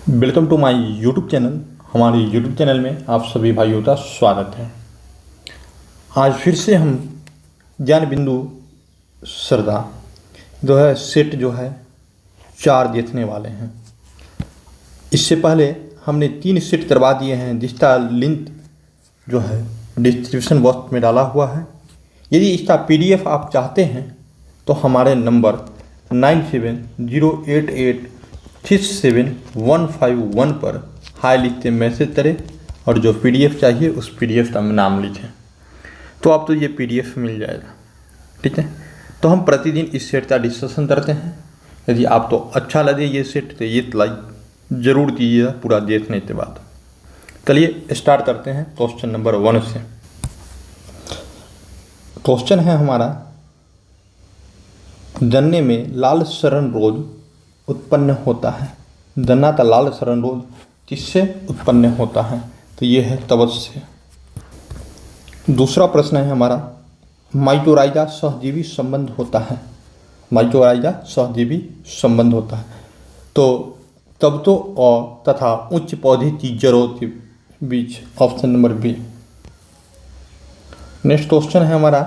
Welcome to my YouTube channel. हमारे YouTube channel में आप सभी भाइयों का स्वागत है। आज फिर से हम ज्ञान बिंदु श्रद्धा जो है सेट जो है 4 देखने वाले हैं। इससे पहले हमने 3 सेट करवा दिए हैं जिसका लिंक जो है डिस्क्रिप्शन बॉक्स में डाला हुआ है। यदि इसका पीडीएफ आप चाहते हैं तो हमारे नंबर 9708867151 पर हाई लिखते मैसेज करें और जो पीडीएफ चाहिए उस पीडीएफ का नाम लिखें तो आपको ये पीडीएफ मिल जाएगा। ठीक है, तो हम प्रतिदिन इस सेट का डिस्कशन करते हैं। यदि आपको अच्छा लगे ये सेट तो ये लाइक ज़रूर कीजिएगा पूरा देखने के बाद। चलिए स्टार्ट करते हैं क्वेश्चन नंबर 1 से। क्वेश्चन है हमारा, गन्ने में लाल सरण रोग उत्पन्न होता है। गन्ना का लाल सरण रोग किससे उत्पन्न होता है? तो ये है तवच से। दूसरा प्रश्न है हमारा, माइटोराइजा सहजीवी संबंध होता है। माइटोराइजा सहजीवी संबंध होता है तो तबतों और तथा उच्च पौधे की जड़ों के बीच। Option number B. Next question है हमारा,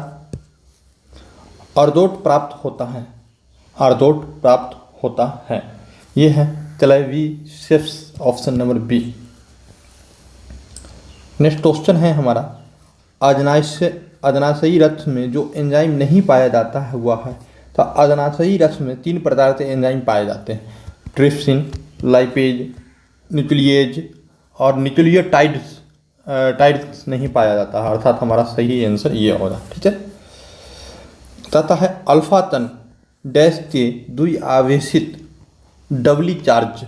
अर्धोट प्राप्त होता है। अर्धोट प्राप्त होता है, ये है claviceps. Option number B. Next question है हमारा, अग्नाशयी रस में जो एंजाइम नहीं पाया जाता है वह है। तो अग्नाशयी रस में 3 प्रकार के एंजाइम पाए जाते हैं, ट्रिप्सिन, लाइपेज, न्यूक्लिएज और न्यूक्लियोटाइड्स नहीं पाया जाता है, अर्थात हमारा सही आंसर ये होगा। ठीक है, तथा है अल्फा तन डैश के द्विआवेशित डबली चार्ज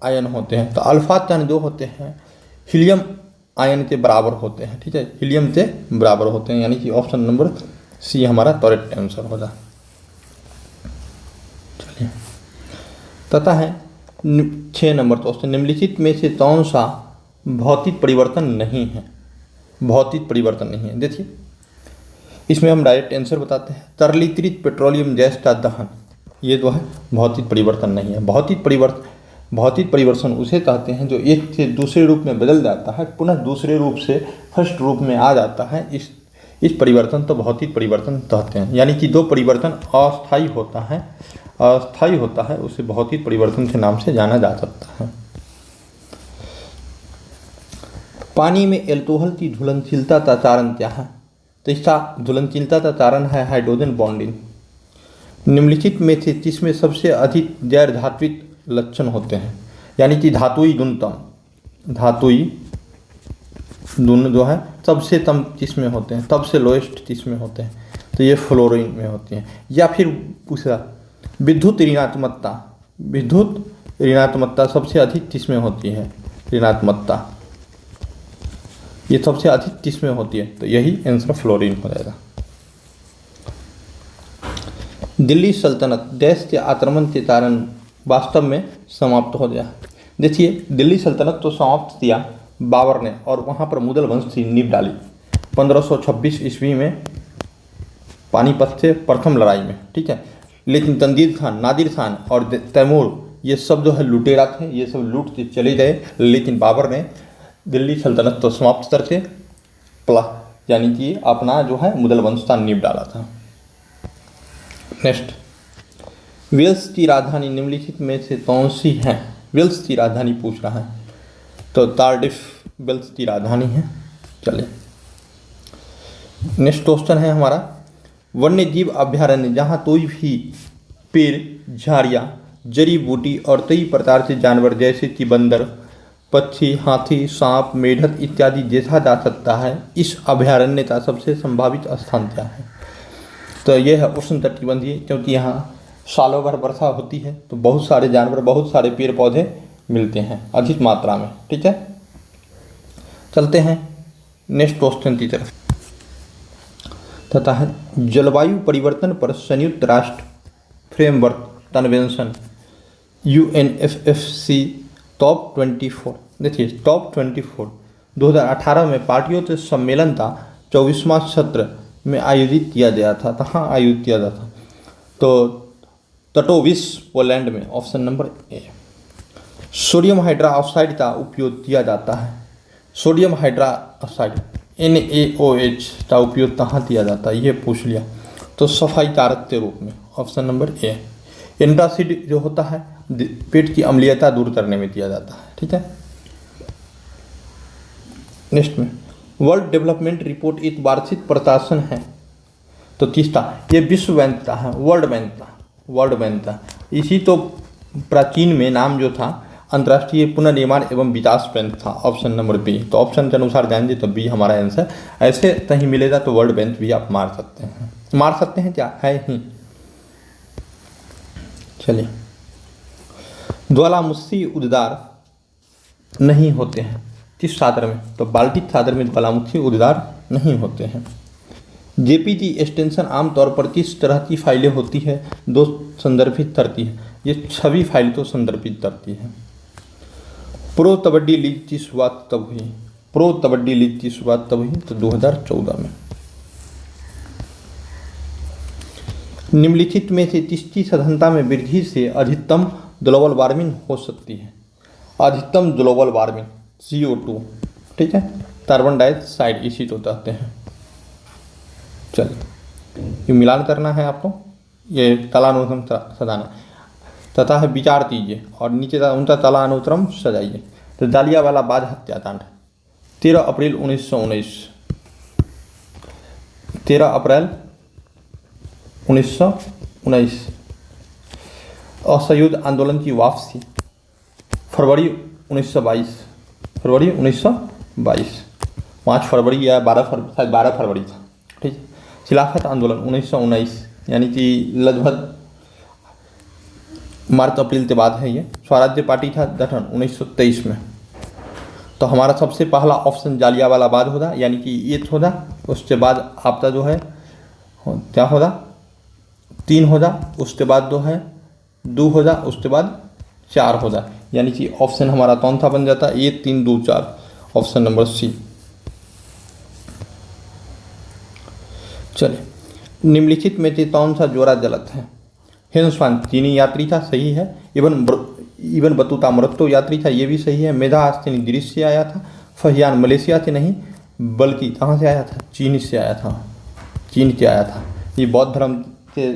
आयन होते हैं। तो अल्फा तन जो होते हैं हीलियम आयन के बराबर होते हैं। ठीक है, हीलियम के बराबर होते हैं, यानी कि ऑप्शन नंबर सी हमारा करेक्ट आंसर होगा। चलिए, तथा है 6 नंबर क्वेश्चन, निम्नलिखित में से कौन सा भौतिक परिवर्तन नहीं है? भौतिक परिवर्तन नहीं है। देखिए इसमें हम डायरेक्ट आंसर बताते हैं, तरलीकृत पेट्रोलियम गैस का दहन, ये जो है भौतिक परिवर्तन नहीं है। भौतिक परिवर्तन उसे कहते हैं जो एक से दूसरे रूप में बदल जाता है, पुनः दूसरे रूप से फर्स्ट रूप में आ जाता है। इस परिवर्तन तो भौतिक परिवर्तन कहते हैं, यानी कि 2 परिवर्तन अस्थायी होता है उसे भौतिक परिवर्तन के नाम से जाना जा सकता है। पानी में एल्कोहल की घुलनशीलता का कारण क्या है? तो इसका घुलनशीलता का कारण है हाइड्रोजन बॉन्डिंग। निम्नलिखित में से किसमें सबसे अधिक गैर धात्विक लक्षण होते हैं? यानी कि धातुई गुण जो है सबसे कम किसमें होते हैं, सबसे लोएस्ट किसमें होते हैं? तो ये फ्लोरीन में होती हैं। या फिर पूछा विद्युत ऋणात्मकता सबसे अधिक किसमें होती है? ऋणात्मकता ये सबसे अधिक किसमें होती है? तो यही आंसर फ्लोरीन हो जाएगा। दिल्ली सल्तनत देश के आक्रमण के कारण वास्तव में समाप्त हो गया। देखिए दिल्ली सल्तनत तो समाप्त किया बाबर ने और वहाँ पर मुगल वंश की नींव डाली 1526 ईस्वी में पानीपत से प्रथम लड़ाई में। ठीक है, लेकिन तंजीद खान, नादिर खान और तैमूर ये सब जो है लुटेरा थे, ये सब लूट के चले गए, लेकिन बाबर ने दिल्ली सल्तनत तो समाप्त करके यानी कि अपना जो है मुगल वंश का नींव डाला था। नेक्स्ट, वेल्स की राजधानी निम्नलिखित में से कौन सी है? वेल्स की राजधानी पूछ रहा है, तो कार्डिफ वेल्स की राजधानी है। चलिए नेक्स्ट क्वेश्चन है हमारा, वन्य जीव अभ्यारण्य जहाँ कोई भी पेड़, झाड़ियाँ, जड़ी बूटी और कई प्रकार के जानवर जैसे कि बंदर, पक्षी, हाथी, सांप, मेढक इत्यादि देखा जा सकता है, इस अभ्यारण्य का सबसे संभावित स्थान क्या है? तो यह है उष्णकटिबंधीय, क्योंकि यहाँ सालों भर वर्षा होती है तो बहुत सारे जानवर, बहुत सारे पेड़ पौधे मिलते हैं अधिक मात्रा में। ठीक है, चलते हैं नेक्स्ट क्वेश्चन की तरफ। तथा है जलवायु परिवर्तन पर संयुक्त राष्ट्र फ्रेमवर्क कन्वेंशन UNFCCC टॉप 24। देखिए टॉप 24 2018 में पार्टियों के सम्मेलन का 24वां सत्र में आयोजित किया गया था। कहाँ आयोजित किया गया था? तो कटोविस पोलैंड में। Option number A. Sodium hydroxide का उपयोग किया जाता है। सोडियम हाइड्रोक्साइड NaOH का उपयोग कहाँ किया जाता है, ये पूछ लिया। तो सफाई कारक के रूप में, ऑप्शन नंबर ए। एंटासिड जो होता है पेट की अम्लीयता दूर करने में दिया जाता है। ठीक है, नेक्स्ट में वर्ल्ड डेवलपमेंट रिपोर्ट एक वार्षिक प्रकाशन है। तो तीसरा ये विश्व बैंक का है, वर्ल्ड बैंक का। इसी तो प्राचीन में नाम जो था अंतर्राष्ट्रीय पुनर्निर्माण एवं विकास बैंक था, ऑप्शन नंबर बी। तो ऑप्शन के अनुसार ध्यान दें तो बी हमारा आंसर। ऐसे कहीं मिलेगा तो वर्ल्ड बैंक भी आप मार सकते हैं क्या है ही। चलिए, ज्वालामुखी उद्गार नहीं होते हैं किस सागर में, तो बाल्टिक सागर में ज्वालामुखी उद्गार नहीं होते हैं। जेपीजी एक्सटेंशन आमतौर पर किस तरह की फाइलें होती है, दो संदर्भित करती है। ये छवि फाइल तो संदर्भित करती है। प्रो कबड्डी लीग की शुरुआत तब हुई, तो 2014 में। निम्नलिखित में से किसकी सघनता में वृद्धि से अधिकतम ग्लोबल वार्मिंग हो सकती है। अधिकतम ग्लोबल वार्मिंग CO2, ठीक है, कार्बन डाइऑक्साइड इसी तो कहते हैं। चलिए, ये मिलान करना है आपको, ये तलानुक्रम सजाना तथा है विचार कीजिए और नीचे उनका तलानुक्रम सजाइए। तो जालियांवाला बाग हत्याकांड 13 अप्रैल 1919, 13 अप्रैल 1919। असहयोग आंदोलन की वापसी फरवरी 1922, 5 फरवरी या 12 फरवरी था। ठीक, खिलाफत आंदोलन 1919, यानी कि लगभग मार्च अप्रैल के बाद है ये। स्वराज्य पार्टी था गठन 1923 में। तो हमारा सबसे पहला ऑप्शन जालियांवाला बाग होगा, यानी कि ये होगा। उसके बाद आपका जो है क्या होगा, 3 होगा, उसके बाद जो है 2 होगा, उसके बाद 4 होगा, यानी कि ऑप्शन हमारा कौन सा बन जाता है, 1 3 2 4, ऑप्शन नंबर सी। चलिए, निम्नलिखित में से कौन सा जोड़ा गलत है। हिंदुस्तान चीनी यात्री था, सही है। इवन बतूता मोरक्को यात्री था, ये भी सही है। मेधा आस्तीन ग्रीस से आया था। फहियान मलेशिया से नहीं बल्कि कहाँ से आया था, चीन से आया था। ये बौद्ध धर्म के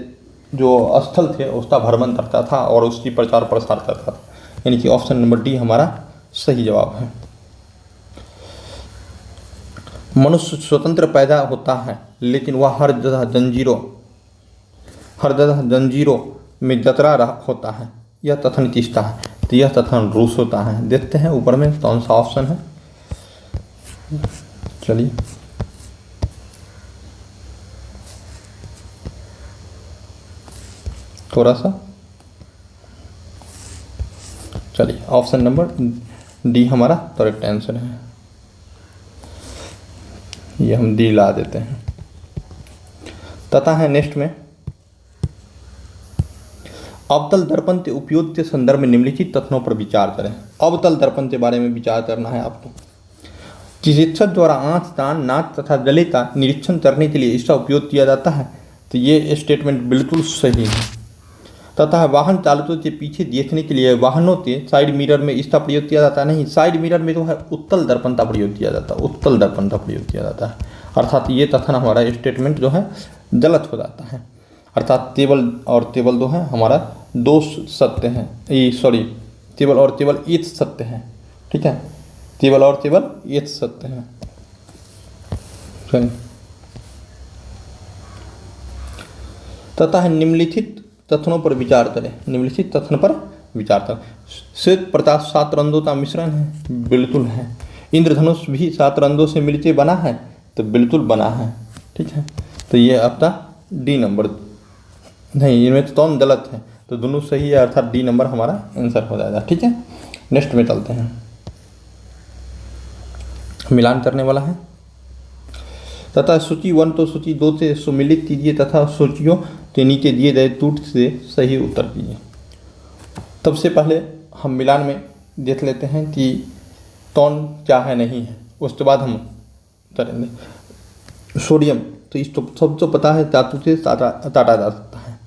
जो स्थल थे उसका भ्रमण करता था और उसकी प्रचार प्रसार करता था, यानी कि ऑप्शन नंबर डी हमारा सही जवाब है। मनुष्य स्वतंत्र पैदा होता है लेकिन वह हर जगह जंजीरों में जतरा होता है। यह कथन किसका है, तो यह कथन रूस होता है। देखते हैं ऊपर में कौन सा ऑप्शन है। चलिए, थोड़ा सा, चलिए ऑप्शन नंबर डी हमारा करेक्ट आंसर है। ये हम डी ला देते हैं। तथा है नेक्स्ट में अवतल दर्पण के उपयोग के संदर्भ में निम्नलिखित तथ्यों पर विचार करें। अवतल दर्पण के बारे में विचार करना है आपको। चिकित्सक द्वारा आंख, कान, नाक तथा गले का निरीक्षण करने के लिए इसका उपयोग किया जाता है, तो ये स्टेटमेंट बिल्कुल सही है। तथा वाहन चालकों के पीछे देखने के लिए वाहनों के साइड मिरर में इसका प्रयोग किया जाता नहीं, साइड मिरर में जो है उत्तल दर्पण का प्रयोग किया जाता है। अर्थात ये कथन हमारा स्टेटमेंट जो है गलत हो जाता है। अर्थात टेबल और टेबल जो है हमारा 2 सत्य हैं, टेबल और टेबल एक सत्य हैं। ठीक है, टेबल और टेबल एक सत्य हैं। तथा निम्नलिखित तथ्यों पर विचार करें। श्वेत प्रकाश 7 रंगों का मिश्रण है, बिल्कुल है। इंद्रधनुष भी 7 रंगों से मिलके बना है, तो बिल्कुल बना है। ठीक है, तो ये आपका डी नंबर नहीं, इनमें तो कौन गलत है, तो दोनों सही है, अर्थात डी नंबर हमारा आंसर हो जाएगा। ठीक है, नेक्स्ट में चलते हैं। मिलान करने वाला है। तथा सूची 1 तो सूची 2 से सुमिलित कीजिए तथा सूचियों के नीचे दिए गए टूट से सही उत्तर कीजिए। सबसे पहले हम मिलान में देख लेते हैं कि कौन क्या है नहीं है, उसके बाद हम करेंगे। सोडियम तो इस सबको पता है, धातु से काटा जा सकता है।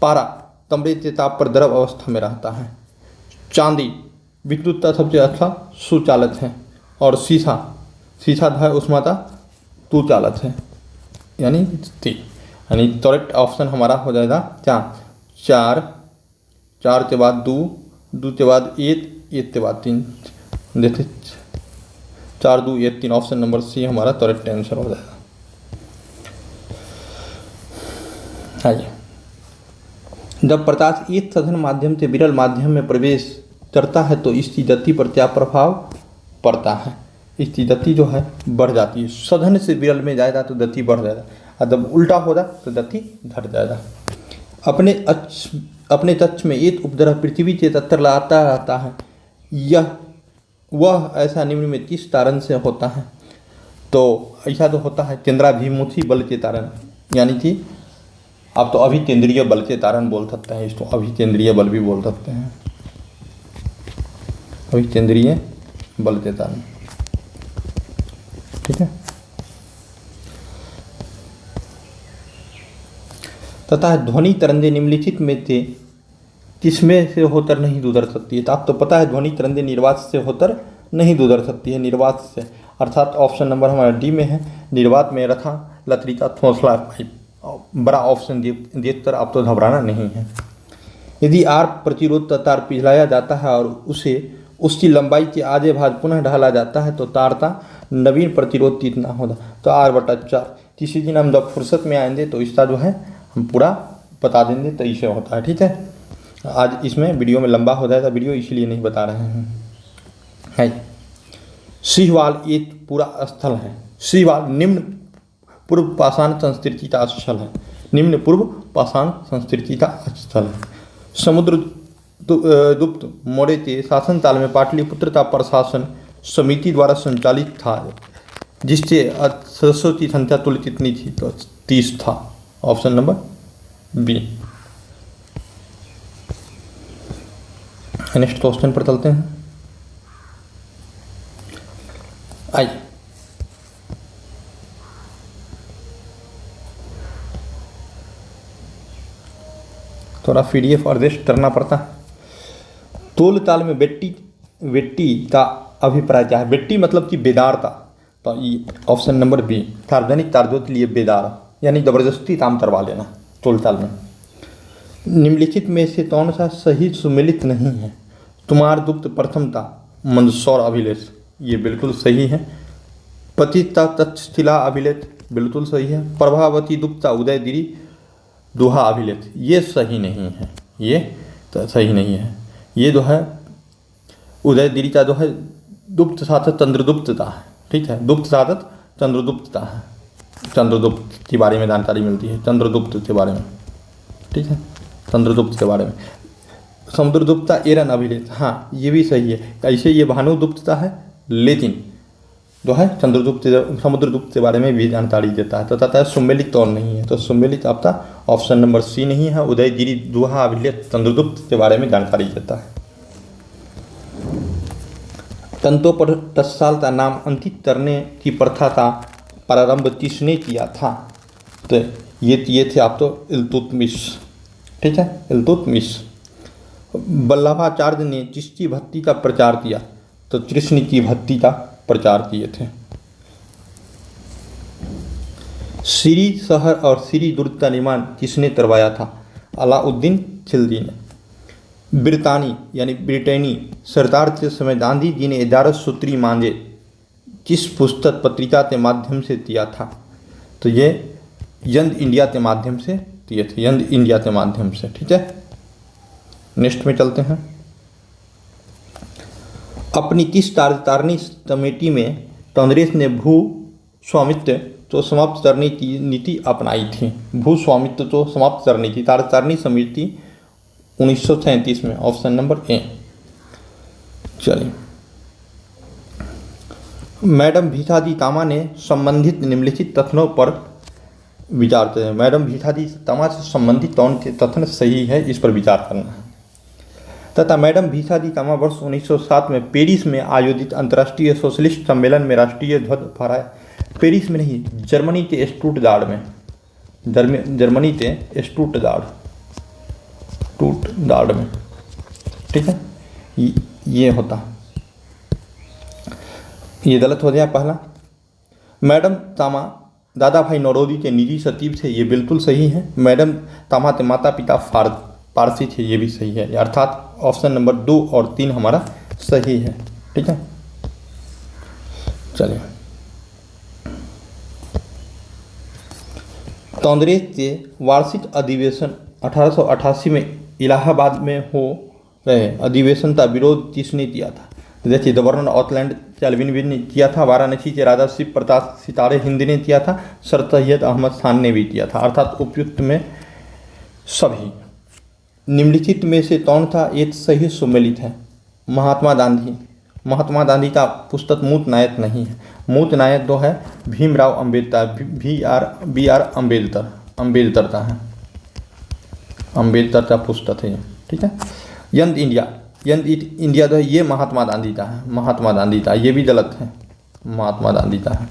पारा कमरे के ताप पर द्रव अवस्था में रहता है। चांदी विद्युतता सबसे अच्छा सुचालक है, और शीशा शीशा है उष्माता तुचालक है, यानी ती, यानी करेक्ट ऑप्शन हमारा हो जाएगा चार, चार के बाद दो के बाद एक के बाद 3, देखिए 4 2 1 3, ऑप्शन नंबर सी हमारा करेक्ट आंसर हो जाएगा। आइए, जब प्रकाश एक सघन माध्यम से विरल माध्यम में प्रवेश करता है तो इसकी गति पर क्या प्रभाव पड़ता है? इसकी गति जो है बढ़ जाती है। सघन से विरल में जाएगा तो गति बढ़ जाएगा, और जब उल्टा होगा तो गति घट जाएगा। अपने कक्ष में एक उपग्रह पृथ्वी के चक्कर लगाता रहता है, वह ऐसा निम्न में किस कारण से होता है? तो ऐसा तो होता है केंद्राभिमुखी बल के कारण, यानी कि आप तो अभिकेंद्रीय बल के कारण बोल सकते हैं, इसको अभिकेंद्रीय बल भी बोल सकते हैं, अभिकेंद्रीय बल के कारण, ठीक है। तथा ध्वनि तरंगे निम्नलिखित में से किसमें से होकर नहीं गुजर सकती है? तो आप तो पता है ध्वनि तरंगे निर्वात से होकर नहीं गुजर सकती है, निर्वात से, अर्थात ऑप्शन नंबर हमारा डी में है, निर्वात में रखा लतरिका थोसला पाइप, बड़ा ऑप्शन देखकर आप तो घबराना नहीं है। यदि आर प्रतिरोध का तार पिघलाया जाता है और उसे उसकी लंबाई के आधे भाग पुनः ढाला जाता है तो तार का नवीन प्रतिरोध कितना होगा? तो R/4। किसी दिन हम जब फुर्सत में आएंगे तो इसका जो है हम पूरा बता देंगे, तो इसे होता है, ठीक है। आज इसमें वीडियो में लंबा हो जाएगा वीडियो, इसलिए नहीं बता रहे हैं। है सिहवाल एक पूरा स्थल है। सिहवाल निम्न पूर्व पाषाण संस्कृति का स्थल है, निम्न पूर्व पाषाण संस्कृति का स्थल है। समुद्र गुप्त मौर्य के शासनकाल में पाटलिपुत्र का प्रशासन समिति द्वारा संचालित था, जिससे सदस्यों की संख्या तुल्य कितनी थी? तो 30 था, option number B. Next question पर चलते हैं। आइए, थोड़ा PDF एडजस्ट करना पड़ता है। तोल ताल में बेट्टी का अभिप्राय क्या है? बेट्टी मतलब कि बेदारता, तो ये ऑप्शन नंबर बी, सार्वजनिक कार्यों के लिए बेदार, यानी जबरदस्ती काम करवा लेना तोल ताल में। निम्नलिखित में से कौन सा सही सुमेलित नहीं है? तुम्हार गुप्त प्रथमता मंदसौर अभिलेख, ये बिल्कुल सही है। पतिता तक्षशिला अभिलेख बिल्कुल सही है। प्रभावती गुप्ता उदयगिरी दोहा अभिलेख, ये सही नहीं है, ये तो सही नहीं है। ये जो है उदयगिरी का जो है गुप्त शासक चंद्रगुप्त का है, ठीक है, गुप्त शासक चंद्रगुप्त का है। चंद्रगुप्त के बारे में जानकारी मिलती है, चंद्रगुप्त के बारे में, ठीक है, चंद्रगुप्त के बारे में। समुद्रगुप्त का एरन अभिलेख, हाँ ये भी सही है। ऐसे ये भानुगुप्त का है, लेकिन जो है चंद्रगुप्त समुद्रगुप्त के बारे में भी जानकारी देता है, तो कहता है सुमेलित तो नहीं है, तो सुमेलित आपका ऑप्शन नंबर सी नहीं है। उदयगिरी दोहा अभिलेख चंद्रगुप्त के बारे में जानकारी देता है। तंतों पर टकसाल का नाम अंकित करने की प्रथा का प्रारंभ किसने किया था? तो ये थे आप तो इल्तुतमिश, ठीक है, इल्तुतमिश। वल्लभाचार्य ने किसकी भक्ति का प्रचार किया? तो कृष्ण की भक्ति का प्रचार किए थे। सीरी शहर और सीरी दुर्ग का निर्माण किसने करवाया था? अलाउद्दीन खिलजी ने। ब्रितानी यानी ब्रिटेनी सरदार के समय गांधी जी ने 11 सूत्री मांगे किस पुस्तक पत्रिका के माध्यम से दिया था? तो ये यंग इंडिया के माध्यम से दिए थे, यंग इंडिया के माध्यम से, ठीक है। नेक्स्ट में चलते हैं। अपनी किस कार्यकारिणी कमेटी में कांग्रेस ने भू स्वामित्व तो समाप्त करने की नीति अपनाई थी? भू स्वामित्व तो समाप्त करने की कार्यकारिणी समिति 1937 में, ऑप्शन नंबर ए। चलिए, मैडम भीखाजी कामा ने संबंधित निम्नलिखित तथ्यों पर विचार करें। मैडम भीखाजी कामा से संबंधित कौन के तथ्य सही है, इस पर विचार करना है। तथा मैडम भीखाजी कामा वर्ष 1907 में पेरिस में आयोजित अंतर्राष्ट्रीय सोशलिस्ट सम्मेलन में राष्ट्रीय ध्वज फहराया। पेरिस में नहीं, जर्मनी के स्टुटगार्ड में, जर्मनी के स्टुटगार्ड में, ठीक है। ये होता, ये गलत हो गया पहला। मैडम तामा दादा भाई नौरोजी के निजी सचिव थे, ये बिल्कुल सही है। मैडम तामा के माता पिता पारसी थे, ये भी सही है। अर्थात ऑप्शन नंबर 2 और 3 हमारा सही है। ठीक है, चलिए। कांग्रेस के वार्षिक अधिवेशन 1888 में इलाहाबाद में हो रहे अधिवेशन का विरोध किसने किया था? तो देखिए, गवर्नर ऑकलैंड कैल्विन ने किया था, वाराणसी के राजा शिव प्रताप सितारे हिंद ने किया था, सर सैयद अहमद खान ने भी किया था। अर्थात उपयुक्त में सभी। निम्नलिखित में से कौन था एक सही सुमेलित है? महात्मा गांधी। महात्मा गांधी का पुस्तक मूत नायक नहीं है। मूत नायक जो है भीमराव अम्बेडकर, बी आर अम्बेडकर का है, अम्बेडकर का पुस्तक है ये। ठीक है। यंग इंडिया जो है ये महात्मा गांधी का है, महात्मा गांधी का, ये भी गलत है, महात्मा गांधी का है।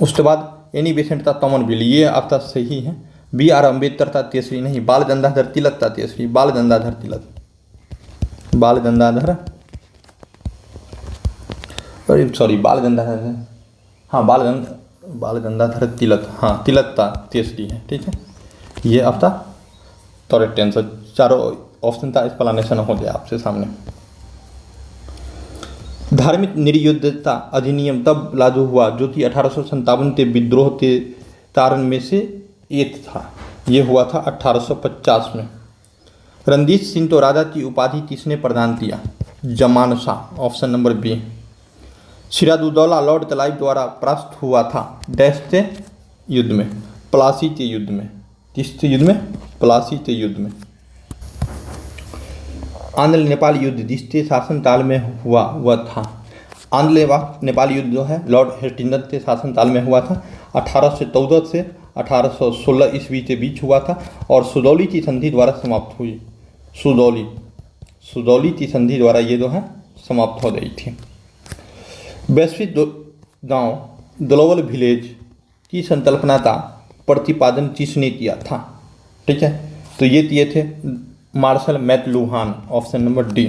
उसके बाद एनी बेसेंट का कॉमन बिल, ये आपका सही है। बी आर अम्बेडकर का तीसरी नहीं, बाल गंगाधर तिलक का तीसरी, बाल गंगाधर तिलक, बाल गंगाधर, सॉरी बाल गंगाधर, हाँ बाल गंगाधर तिलक, हाँ तिलक का तीसरी है। ठीक है, ये आपका करेक्ट आंसर। चारों ऑप्शन का एक्सप्लेनेशन हो गया आपसे सामने। धार्मिक निरुद्धता अधिनियम तब लागू हुआ जो कि 1857 के विद्रोह के कारण में से एक था। ये हुआ था 1850 में। रणजीत सिंह तो राजा की उपाधि किसने प्रदान किया? Zaman Shah, option number B. Sirajuddaula Lord Clive द्वारा परास्त हुआ था डैश के युद्ध में, प्लासी के युद्ध में। किस युद्ध में? प्लासी के युद्ध में। आंध्र नेपाल युद्ध जिसके शासनकाल में हुआ वह था? आंध्र नेपाल युद्ध जो है लॉर्ड हेस्टिंग्स के शासनकाल में हुआ था। 1814 से 1816 ईस्वी के बीच हुआ था और सुदौली की संधि द्वारा समाप्त हुई। सुदौली की संधि द्वारा ये जो है समाप्त हो गई थी। वैश्विक गांव ग्लोबल विलेज की संकल्पना का प्रतिपादन किसने किया था? ठीक है, तो ये किए थे Marshall McLuhan, option number D.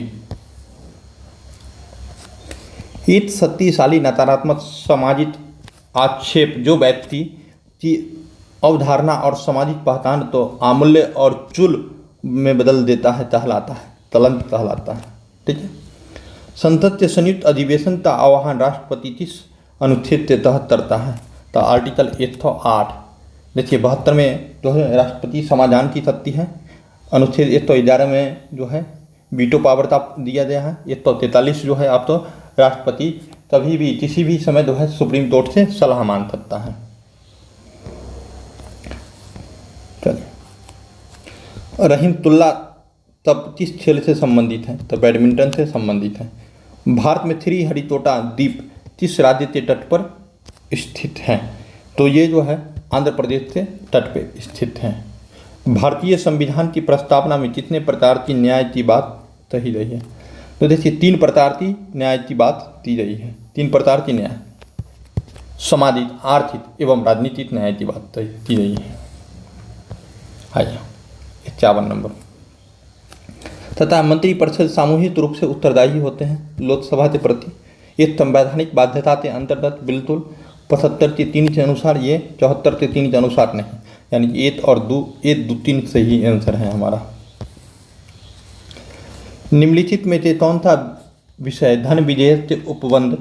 एक शक्तिशाली नकारात्मक सामाजिक आक्षेप जो व्यक्ति की अवधारणा और सामाजिक पहचान तो आमूल्य और चूल में बदल देता है कहलाता है, तलंत कहलाता है। ठीक है। संसद के संयुक्त अधिवेशन का आह्वान राष्ट्रपति किस अनुच्छेद के तहत करता है? तो आर्टिकल 108। देखिए 72 में जो है राष्ट्रपति समाधान की शक्ति है। अनुच्छेद 111 में जो है वीटो पावर का दिया गया है। 143 जो है आप तो राष्ट्रपति कभी भी किसी भी समय जो है सुप्रीम कोर्ट से सलाह मांग सकता है। चलिए, रहीमतुल्ला तब किस खेल से संबंधित है? तो बैडमिंटन से संबंधित है। भारत में श्रीहरिकोटा द्वीप किस राज्य के तट पर स्थित है? तो ये जो है आंध्र प्रदेश के तट पे स्थित है। भारतीय संविधान की प्रस्तावना में कितने प्रकार की न्याय की बात कही गई है? तो देखिए 3 प्रकार की न्याय की बात की गई है। 3 प्रकार की न्याय, सामाजिक, आर्थिक एवं राजनीतिक न्याय की बात की गई है। आइए 51 नंबर। तथा मंत्रिपरिषद सामूहिक रूप से उत्तरदायी होते हैं लोकसभा के प्रति। ये संवैधानिक बाध्यता के अंतर्गत बिल्कुल 75 के 3 के अनुसार, ये 74 के 3 के अनुसार नहीं, यानी कि 1 और 2, 1, 2, 3 सही आंसर है हमारा। निम्नलिखित में से कौन सा विषय धन विधेयक के उपबंध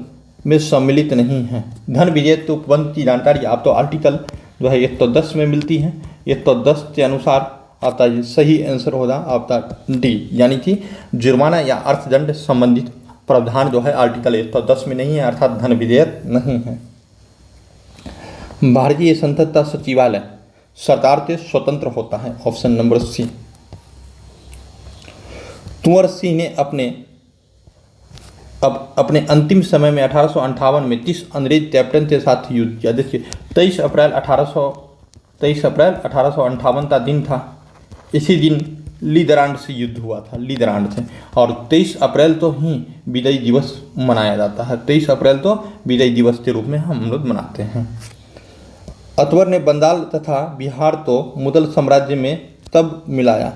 में सम्मिलित नहीं है? धन विधेयक के उपबंध की जानकारी आप तो आर्टिकल जो है 110 में मिलती है। 110 के अनुसार आपका सही आंसर होगा आपका डी, यानी कि जुर्माना या अर्थदंड संबंधित प्रावधान जो है आर्टिकल 110 में नहीं है, अर्थात धन विधेयक नहीं है। भारतीय संसद का सचिवालय सरकार से स्वतंत्र होता है, option number C. Kunwar Singh ने अपने अंतिम समय में 1858 में किस अंग्रेज कैप्टन के साथ युद्ध किया? देखिए 23 अप्रैल 1858 का दिन था। इसी दिन लीदरांड से युद्ध हुआ था, लीदरांड से। और 23 अप्रैल तो ही विजय दिवस मनाया जाता है। 23 अप्रैल तो विजय दिवस के रूप में हम लोग मनाते हैं। अकबर ने बंगाल तथा बिहार को मुगल साम्राज्य में तब मिलाया।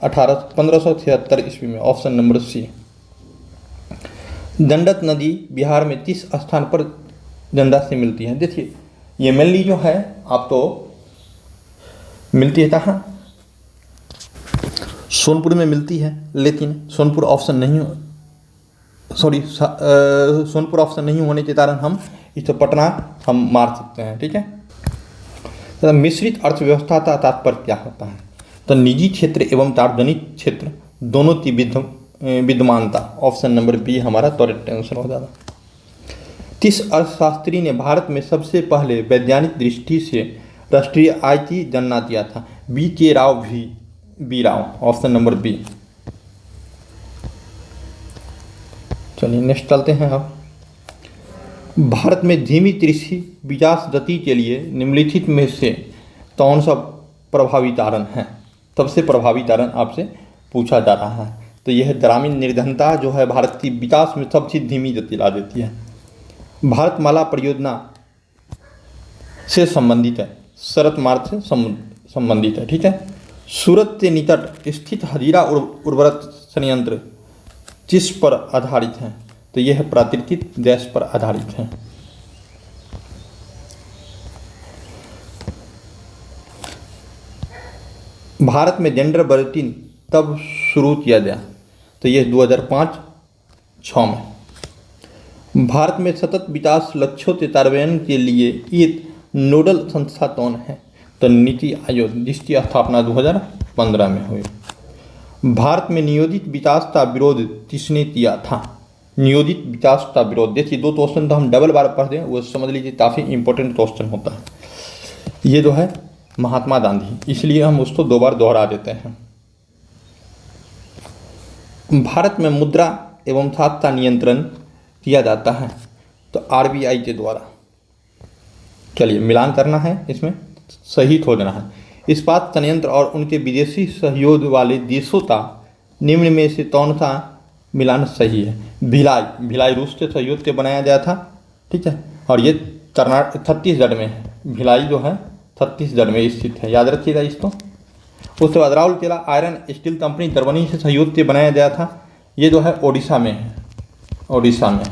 1576 ईस्वी में, ऑप्शन नंबर सी। दंडक नदी बिहार में 30 स्थान पर गंगा से मिलती है। देखिए ये मेनली जो है आप तो मिलती है कहाँ, सोनपुर में मिलती है, लेकिन सोनपुर ऑप्शन नहीं, सोनपुर ऑप्शन नहीं होने के कारण हम इस पटना हम मार सकते हैं। ठीक है, तो मिश्रित अर्थव्यवस्था का तात्पर्य क्या होता है? तो निजी क्षेत्र एवं सार्वजनिक क्षेत्र दोनों की विद्यमानता, ऑप्शन नंबर बी हमारा करेक्ट आंसर हो जाता। किस अर्थशास्त्री ने भारत में सबसे पहले वैज्ञानिक दृष्टि से राष्ट्रीय आय की गणना किया था? B Rao, option number B. चलिए नेक्स्ट चलते हैं हम। भारत में धीमी कृषि विकास गति के लिए निम्नलिखित में से कौन सा प्रभावी कारण है? सबसे प्रभावी कारण आपसे पूछा जा रहा है। तो यह ग्रामीण निर्धनता जो है भारत की विकास में सबसे धीमी गति ला देती है। भारतमाला परियोजना से संबंधित है, शरत मार्ग से संबंधित है। ठीक है, सूरत के निकट स्थित हजीरा उर्वरक संयंत्र किस पर आधारित है? तो यह प्राकृतिक गैस पर आधारित है। भारत में जेंडर बुलेटिन कब शुरू किया गया? तो यह 2005-06 में। भारत में सतत विकास लक्ष्यों के कार्यान्वयन के लिए एक नोडल संस्था कौन है? तो नीति आयोग, जिसकी स्थापना 2015 में हुई। भारत में नियोजित विकास का विरोध किसने किया था? नियोजित विकास का विरोध, देखिए दो क्वेश्चन तो हम डबल बार पढ़ दें, वो समझ लीजिए काफ़ी इंपॉर्टेंट क्वेश्चन होता है। ये जो है महात्मा गांधी, इसलिए हम उसको दो बार दोहरा देते हैं। भारत में मुद्रा एवं खाद का नियंत्रण किया जाता है तो आरबीआई के द्वारा। चलिए मिलान करना है, इसमें सही खोजना है। इस्पात संयंत्र और उनके विदेशी सहयोग वाले देशों का निम्न में से कौन सा मिलान सही है? भिलाई रूस के सहयोग से बनाया गया था। ठीक है, और ये छत्तीसगढ़ में है। भिलाई जो है छत्तीसगढ़ में स्थित है, याद रखिएगा इसको। उसके बाद Rourkela iron steel company Germany से सहयोग से बनाया गया था, ये जो है ओडिशा में है, ओडिशा में।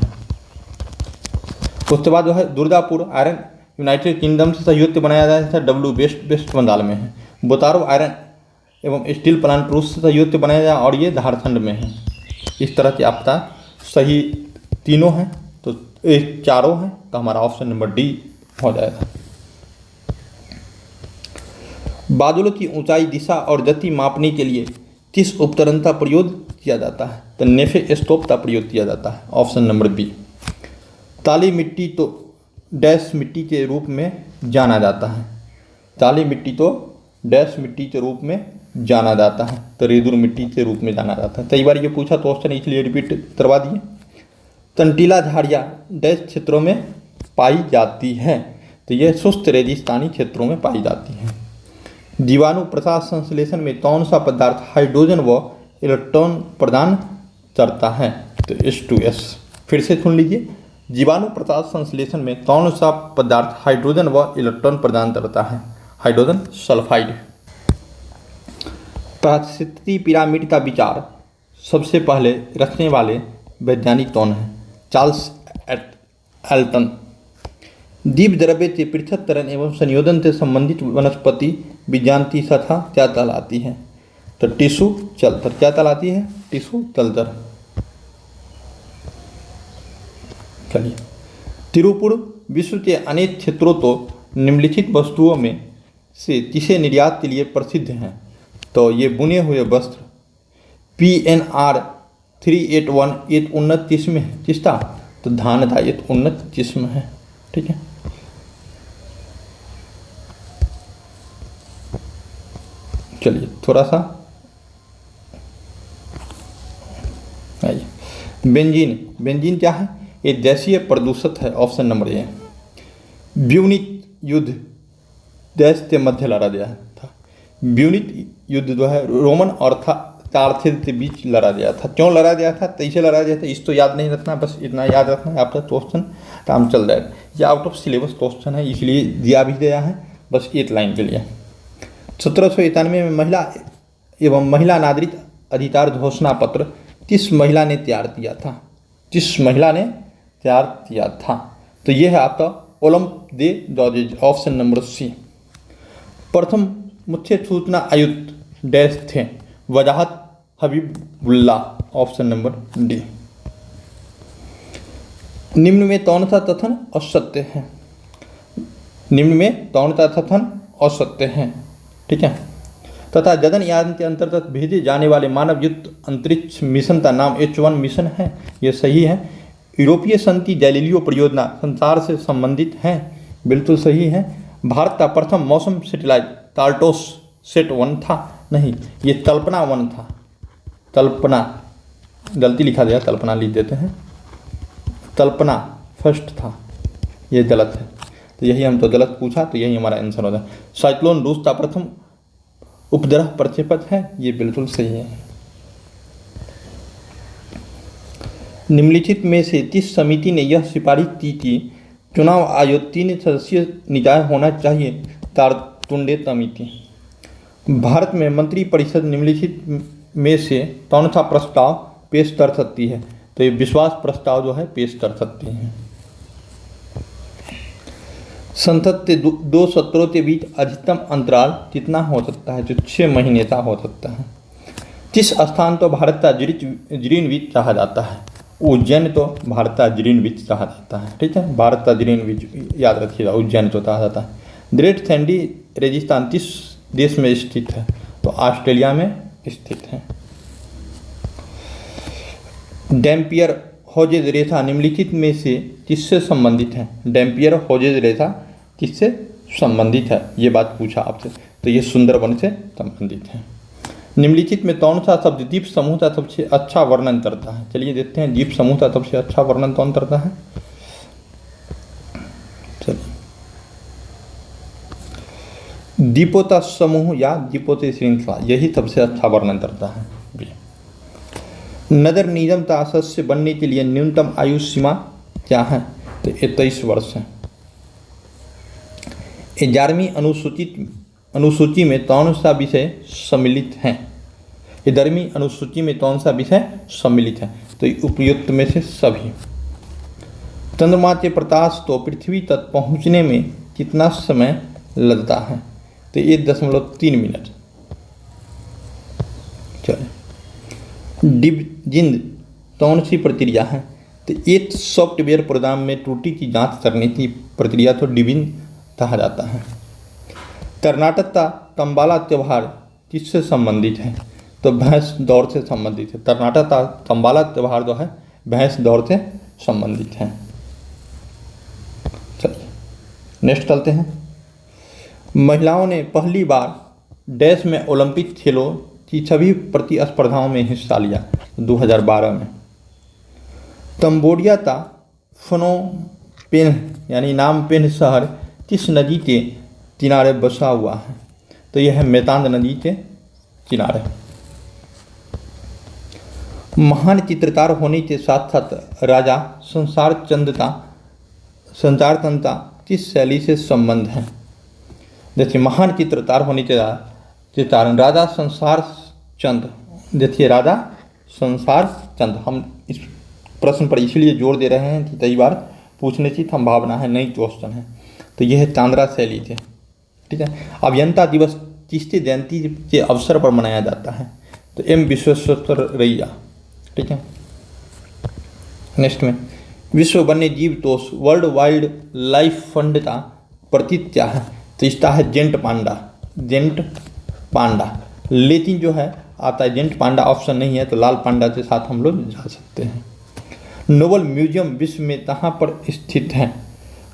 उसके बाद जो है दुर्गापुर आयरन यूनाइटेड किंगडम से सहयोग से बनाया गया था, डब्ल्यू वेस्ट बंगाल में है। बोतारो आयरन एवं स्टील प्लांट रूस से सहयोग से बनाया गया और ये झारखंड में है। इस तरह के आपका सही तीनों हैं, तो एक चारों हैं, तो हमारा ऑप्शन नंबर डी हो जाएगा। बादलों की ऊंचाई, दिशा और गति मापने के लिए किस उपकरण का प्रयोग किया जाता है? तो नेफेस्टोप का प्रयोग किया जाता है, ऑप्शन नंबर बी। काली मिट्टी तो डैश मिट्टी के रूप में जाना जाता है। काली मिट्टी तो डैश मिट्टी के रूप में जाना जाता है, तो रेदूर मिट्टी के रूप में जाना जाता है। कई बार ये पूछा तो क्वेश्चन, इसलिए रिपीट करवा दिए। कंटीला झाड़ियाँ डैश क्षेत्रों में पाई जाती है? तो यह शुष्क रेगिस्तानी क्षेत्रों में पाई जाती है। जीवाणु प्रसार संश्लेषण में कौन सा पदार्थ हाइड्रोजन व इलेक्ट्रॉन प्रदान करता है? तो H2S। फिर से सुन लीजिए, जीवाणु प्रसार संश्लेषण में कौन सा पदार्थ हाइड्रोजन व इलेक्ट्रॉन प्रदान करता है? Hydrogen sulphide. पारिस्थितिकी पिरामिड का विचार सबसे पहले रखने वाले वैज्ञानिक कौन है? Charles Elton. दीप द्रव्य के पृथक्करण एवं संयोजन से संबंधित वनस्पति विज्ञान की शाखा क्या कहलाती है? तो टिश्यू कल्चर। क्या कहलाती है? Tissue culture. चलिए, तिरुपुर विश्व के अनेक क्षेत्रों तो निम्नलिखित वस्तुओं में से किसे निर्यात के लिए प्रसिद्ध हैं? तो ये बुने हुए वस्त्र PNR 381 एक उन्नत किस्म है। किसका? तो धान का एक उन्नत किस्म है। ठीक है, चलिए थोड़ा सा आइए। बेंजीन क्या है? एक गैसीय प्रदूषक है, ऑप्शन नंबर ए। ब्यूनिक युद्ध देश के मध्य लड़ा गया था। ब्यूनिक युद्ध जो है रोमन और तार्थेस के बीच लड़ा गया था। क्यों लड़ा गया था? कैसे लड़ा गया था? इस तो याद नहीं रखना, बस इतना याद रखना है, आपका क्वेश्चन काम चल जाएगा। ये आउट ऑफ सिलेबस क्वेश्चन है, इसलिए दिया भी गया है, बस एक लाइन के लिए। 1791 में महिला एवं महिला नागरिक अधिकार घोषणा पत्र किस महिला ने तैयार किया था? किस महिला ने तैयार किया था? तो यह है आपका ओलंप दे जॉर्जेज, ऑप्शन नंबर सी। प्रथम मुख्य सूचना आयुक्त डैश थे? वजाहत हबीबुल्ला, ऑप्शन नंबर डी। निम्न में कौन सा कथन असत्य है? निम्न में कौन सा कथन असत्य है? ठीक है। तथा गगनयान के अंतर्गत भेजे जाने वाले मानव युक्त अंतरिक्ष मिशन का नाम H1 मिशन है, यह सही है। यूरोपीय संघ की गैलीलियो परियोजना संसार से संबंधित है, बिल्कुल सही है। भारत का प्रथम मौसम सैटेलाइट कार्टोस सेट 1 था, नहीं, ये कल्पना 1 था। कल्पना, गलती लिखा गया, कल्पना लिख देते हैं, कल्पना फर्स्ट था, ये गलत है। तो यही हम तो गलत पूछा, तो यही हमारा आंसर होता है। साइक्लोन रूस का प्रथम उपग्रह प्रक्षेपक है, ये बिल्कुल सही है। निम्नलिखित में से किस समिति ने यह सिफारिश की कि चुनाव आयोग 3 सदस्यीय निकाय होना चाहिए? तारतुंडे समिति। भारत में मंत्रिपरिषद निम्नलिखित में से कौन सा प्रस्ताव पेश कर सकती है? तो ये विश्वास प्रस्ताव जो है पेश कर सकती है। संसद के 2 सत्रों के बीच अधिकतम अंतराल कितना हो सकता है? जो 6 महीने का हो सकता है। किस स्थान तो भारत का ग्रीनविच कहा जाता है? उज्जैन तो भारत का ग्रीनविच कहा जाता है, ठीक है, भारत का ग्रीनविच याद रखिएगा, उज्जैन तो कहा जाता है। ग्रेट सैंडी रेगिस्तान किस देश में स्थित है? तो ऑस्ट्रेलिया में स्थित है। डैम्पियर हॉजेज रेखा निम्नलिखित में से किससे संबंधित है? डैम्पियर हॉजेज रेखा किससे संबंधित है, ये बात पूछा आपसे, तो ये सुंदरबन से संबंधित है। निम्नलिखित में कौन सा शब्द द्वीप समूह का सबसे अच्छा वर्णन करता है? चलिए देखते हैं, द्वीप समूह का सबसे अच्छा वर्णन कौन करता है। चलिए, द्वीपों का समूह या द्वीपों की श्रृंखला, यही सबसे अच्छा वर्णन करता है। नगर निगम का सदस्य बनने के लिए न्यूनतम आयु सीमा क्या है? तो 23 वर्ष है। 11वीं अनुसूची में कौन सा विषय सम्मिलित है? 11वीं अनुसूची में कौन सा विषय सम्मिलित है? तो उपयुक्त में से सभी। चंद्रमा के प्रकाश को पृथ्वी तक पहुंचने में कितना समय लगता है? तो 1.3 मिनट। चलिए, डिविजिंग कौन सी प्रक्रिया है? तो एक सॉफ्टवेयर प्रोग्राम में त्रुटि की जांच करने की प्रक्रिया को डिविजिंग कहा जाता है। कर्नाटक का कंबाला त्यौहार किससे संबंधित है? तो भैंस दौड़ से संबंधित है। कर्नाटक का कंबाला त्यौहार जो है भैंस दौड़ से संबंधित है। चलिए नेक्स्ट चलते हैं। महिलाओं ने पहली बार डैश में ओलंपिक खेलों की सभी प्रतिस्पर्धाओं में हिस्सा लिया 2012 में। कंबोडिया का फनोम पेन्ह यानी नाम पेन्ह शहर किस नदी के किनारे बसा हुआ है? तो यह है मेतांग नदी के किनारे। महान चित्रकार होने के साथ साथ राजा संसार चंद का संचार तंत्र का किस शैली से संबंध है? देखिए, महान चित्रकार होने के कारण राजा संसार चंद, देखिए राजा संसार चंद, हम इस प्रश्न पर इसलिए जोर दे रहे हैं कि कई बार पूछने की संभावना है, नई क्वेश्चन है। तो यह है चांद्रा शैली थे, ठीक है। अभियंता दिवस किसकी जयंती के अवसर पर मनाया जाता है? तो एम विश्वेश्वरैया, ठीक है। नेक्स्ट में विश्व वन्य जीव कोष वर्ल्ड वाइल्ड लाइफ फंड का प्रतीक क्या है? तो इसका है जेंट पांडा, जेंट पांडा। लेकिन जो है आता है जेंट पांडा ऑप्शन नहीं है, तो लाल पांडा के साथ हम लोग जा सकते हैं। नोबल म्यूजियम विश्व में कहाँ पर स्थित है?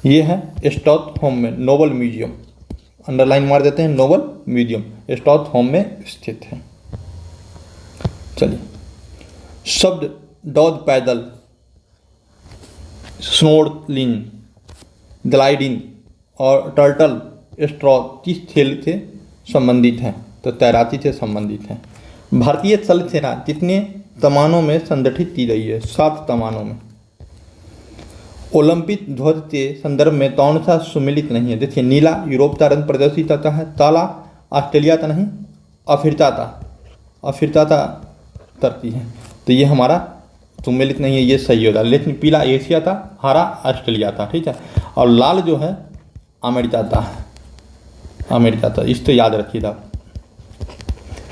ये है स्टॉकहोम में, नोबल म्यूजियम, अंडरलाइन मार देते हैं, नोबल म्यूजियम स्टॉकहोम में स्थित है। चलिए, शब्द डॉग पैदल, स्नोर्कलिंग, ग्लाइडिंग और टर्टल स्ट्रॉ किस खेल से संबंधित है? तो तैराकी से संबंधित है। भारतीय थल सेना कितने कमानों में संगठित की गई है? 7 कमानों में। ओलंपिक ध्वज के संदर्भ में कौन सा सुमिलित नहीं है? देखिए, नीला यूरोप का रंग प्रदर्शित होता है, काला ऑस्ट्रेलिया का नहीं, अफ्रीका का अफ्रीका तरती है। तो ये हमारा सम्मिलित नहीं है, ये सही होता है। लेकिन पीला एशिया था, हरा ऑस्ट्रेलिया था, ठीक है। और लाल जो है अमेरिका था, अमेरिका था। इस तो याद रखिएगा।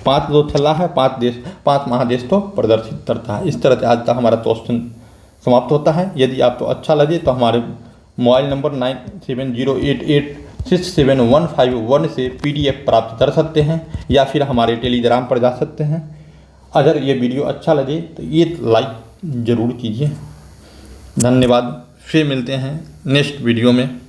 5 दो छल्ला है, 5 महादेश तो प्रदर्शित करता है। इस तरह से आज का हमारा क्वेश्चन समाप्त होता है। यदि आपको अच्छा लगे तो हमारे मोबाइल नंबर 9708867151 से PDF प्राप्त कर सकते हैं, या फिर हमारे टेलीग्राम पर जा सकते हैं। अगर ये वीडियो अच्छा लगे तो ये लाइक ज़रूर कीजिए। धन्यवाद। फिर मिलते हैं नेक्स्ट वीडियो में।